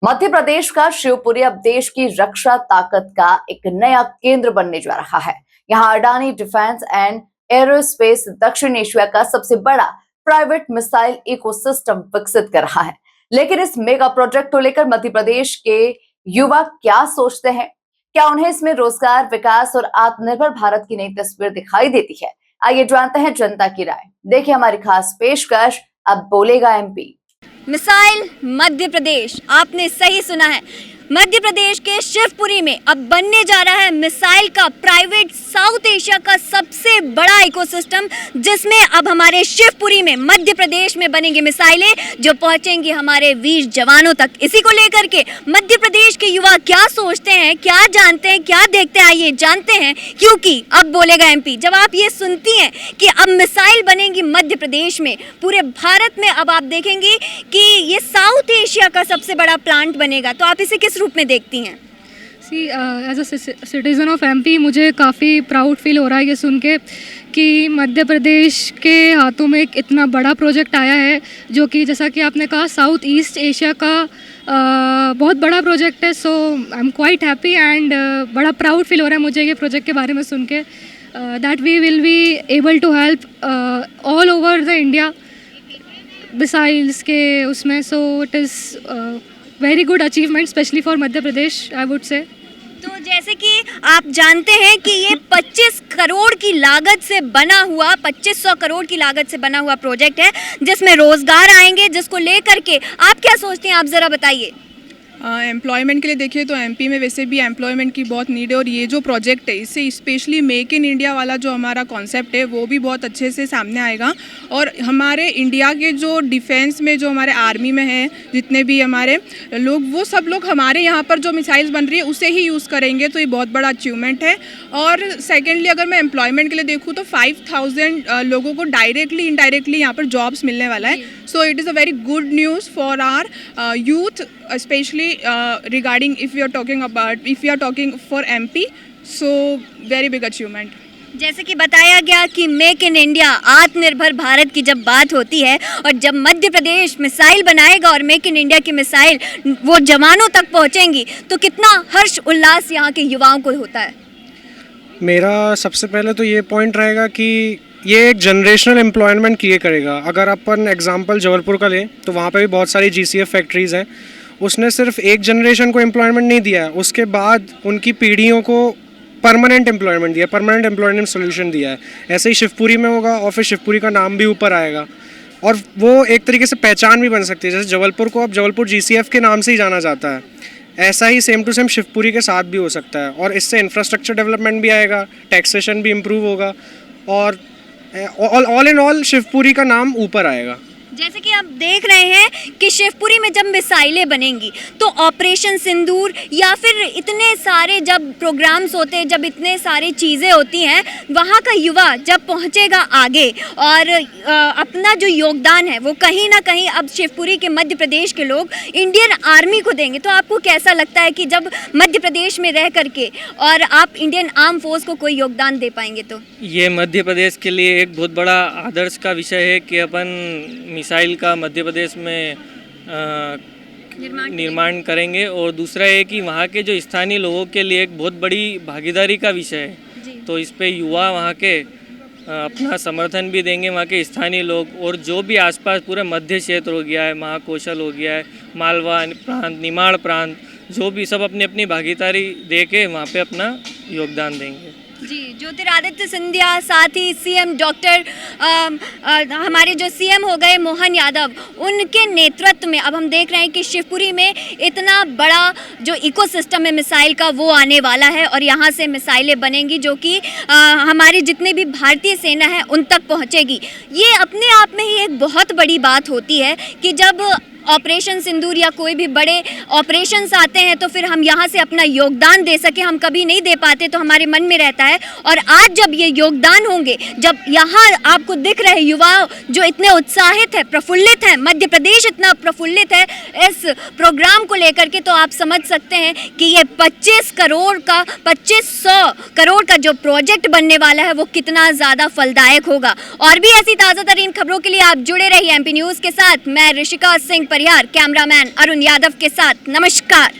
मध्य प्रदेश का शिवपुरी अब देश की रक्षा ताकत का एक नया केंद्र बनने जा रहा है। यहाँ अडानी डिफेंस एंड एरोस्पेस दक्षिण एशिया का सबसे बड़ा प्राइवेट मिसाइल इकोसिस्टम विकसित कर रहा है। लेकिन इस मेगा प्रोजेक्ट को लेकर मध्य प्रदेश के युवा क्या सोचते हैं? क्या उन्हें इसमें रोजगार, विकास और आत्मनिर्भर भारत की नई तस्वीर दिखाई देती है? आइए जानते हैं जनता की राय। देखिए हमारी खास पेशकश, अब बोलेगा एमपी। मिसाइल मध्य प्रदेश, आपने सही सुना है। मध्य प्रदेश के शिवपुरी में अब बनने जा रहा है मिसाइल का प्राइवेट साउथ एशिया का सबसे बड़ा इकोसिस्टम, जिसमें अब हमारे शिवपुरी में मध्य प्रदेश में बनेंगी मिसाइलें जो पहुंचेंगी हमारे वीर जवानों तक। इसी को लेकर के मध्य प्रदेश के युवा क्या सोचते हैं, क्या जानते हैं, क्या देखते हैं, आइए जानते हैं। क्योंकि अब बोलेगा एमपी, जब आप ये सुनती हैं कि अब मिसाइल बनेंगी मध्य प्रदेश में, पूरे भारत में अब आप देखेंगी कि ये साउथ एशिया का सबसे बड़ा प्लांट बनेगा, तो आप इसे किस रूप में देखती हैं? As a citizen of MP मुझे काफ़ी प्राउड फील हो रहा है ये सुन के कि मध्य प्रदेश के हाथों में एक इतना बड़ा प्रोजेक्ट आया है, जो कि जैसा कि आपने कहा साउथ ईस्ट एशिया का बहुत बड़ा प्रोजेक्ट है। So I am quite happy and बड़ा प्राउड फील हो रहा है मुझे ये प्रोजेक्ट के बारे में सुन के, that we will be able to help all over the India missiles के उसमें। So it is very good achievement specially for Madhya Pradesh, I would say. तो जैसे कि आप जानते हैं कि ये 25 करोड़ की लागत से बना हुआ 2500 करोड़ की लागत से बना हुआ प्रोजेक्ट है, जिसमें रोजगार आएंगे, जिसको लेकर के आप क्या सोचते हैं, आप ज़रा बताइए। एम्प्लॉयमेंट के लिए देखिए तो एमपी में वैसे भी एम्प्लॉयमेंट की बहुत नीड है, और ये जो प्रोजेक्ट है इससे स्पेशली मेक इन इंडिया वाला जो हमारा कॉन्सेप्ट है वो भी बहुत अच्छे से सामने आएगा। और हमारे इंडिया के जो डिफेंस में जो हमारे आर्मी में हैं जितने भी हमारे लोग, वो सब लोग हमारे यहाँ पर जो मिसाइल्स बन रही है उसे ही यूज़ करेंगे, तो ये बहुत बड़ा अचीवमेंट है। और सेकेंडली अगर मैं एम्प्लॉयमेंट के लिए देखूँ तो 5000 लोगों को डायरेक्टली इनडायरेक्टली यहाँ पर जॉब्स मिलने वाला है। So it is a very good news for our youth, especially regarding if we are talking for MP, so very big achievement। जैसे कि बताया गया कि मेक इन इंडिया, आत्मनिर्भर भारत की जब बात होती है और जब मध्य प्रदेश मिसाइल बनाएगा और मेक इन इंडिया की मिसाइल वो जवानों तक पहुंचेंगी, तो कितना हर्ष उल्लास यहाँ के युवाओं को होता है। मेरा सबसे पहले तो ये पॉइंट रहेगा कि ये एक जनरेशनल एम्प्लॉयमेंट क्रिएट करेगा। अगर अपन एग्जांपल जबलपुर का लें तो वहाँ पे भी बहुत सारी GCF फैक्ट्रीज़ हैं। उसने सिर्फ एक जनरेशन को एम्प्लॉयमेंट नहीं दिया है, उसके बाद उनकी पीढ़ियों को परमानेंट एम्प्लॉयमेंट दिया, परमानेंट एम्प्लॉयमेंट सोल्यूशन दिया है। ऐसे ही शिवपुरी में होगा और फिर शिवपुरी का नाम भी ऊपर आएगा और वो एक तरीके से पहचान भी बन सकती है। जैसे जबलपुर को अब जबलपुर GCF के नाम से ही जाना जाता है, ऐसा ही सेम टू सेम शिवपुरी के साथ भी हो सकता है। और इससे इंफ्रास्ट्रक्चर डेवलपमेंट भी आएगा, टैक्सेशन भी इम्प्रूव होगा और ऑल इन ऑल शिवपुरी का नाम ऊपर आएगा। जैसे कि आप देख रहे हैं कि शिवपुरी में जब मिसाइलें बनेंगी तो ऑपरेशन सिंदूर या फिर इतने सारे जब प्रोग्राम्स होते हैं, जब इतने सारी चीज़ें होती हैं, वहाँ का युवा जब पहुँचेगा आगे और अपना जो योगदान है वो कहीं ना कहीं अब शिवपुरी के मध्य प्रदेश के लोग इंडियन आर्मी को देंगे। तो आपको कैसा लगता है कि जब मध्य प्रदेश में रह करके और आप इंडियन आर्म फोर्स को कोई योगदान दे पाएंगे? तो ये मध्य प्रदेश के लिए एक बहुत बड़ा आदर्श का विषय है कि अपन मिसाइल का मध्य प्रदेश में निर्माण करेंगे। और दूसरा है कि वहाँ के जो स्थानीय लोगों के लिए एक बहुत बड़ी भागीदारी का विषय है, तो इस पे युवा वहाँ के अपना समर्थन भी देंगे, वहाँ के स्थानीय लोग। और जो भी आसपास पूरा मध्य क्षेत्र हो गया है, महाकौशल हो गया है, मालवा प्रांत, निमाड़ प्रांत, जो भी सब अपनी अपनी भागीदारी दे के वहाँ पे अपना योगदान देंगे। जी, ज्योतिरादित्य सिंधिया, साथ ही सीएम डॉक्टर हमारे जो सीएम हो गए मोहन यादव, उनके नेतृत्व में अब हम देख रहे हैं कि शिवपुरी में इतना बड़ा जो इकोसिस्टम है मिसाइल का वो आने वाला है और यहाँ से मिसाइलें बनेंगी जो कि हमारी जितने भी भारतीय सेना है उन तक पहुँचेगी। ये अपने आप में ही एक बहुत बड़ी बात होती है कि जब ऑपरेशन सिंदूर या कोई भी बड़े ऑपरेशंस आते हैं तो फिर हम यहाँ से अपना योगदान दे सके। हम कभी नहीं दे पाते तो हमारे मन में रहता है, और आज जब ये योगदान होंगे, जब यहाँ आपको दिख रहे युवा जो इतने उत्साहित है, प्रफुल्लित है, मध्य प्रदेश इतना प्रफुल्लित है इस प्रोग्राम को लेकर के, तो आप समझ सकते हैं कि ये 2500 करोड़ का जो प्रोजेक्ट बनने वाला है वो कितना ज़्यादा फलदायक होगा। और भी ऐसी ताज़ा तरीन खबरों के लिए आप जुड़े रहिए एमपी न्यूज़ के साथ। मैं ऋषिका सिंह परिहार, कैमरामैन अरुण यादव के साथ, नमस्कार।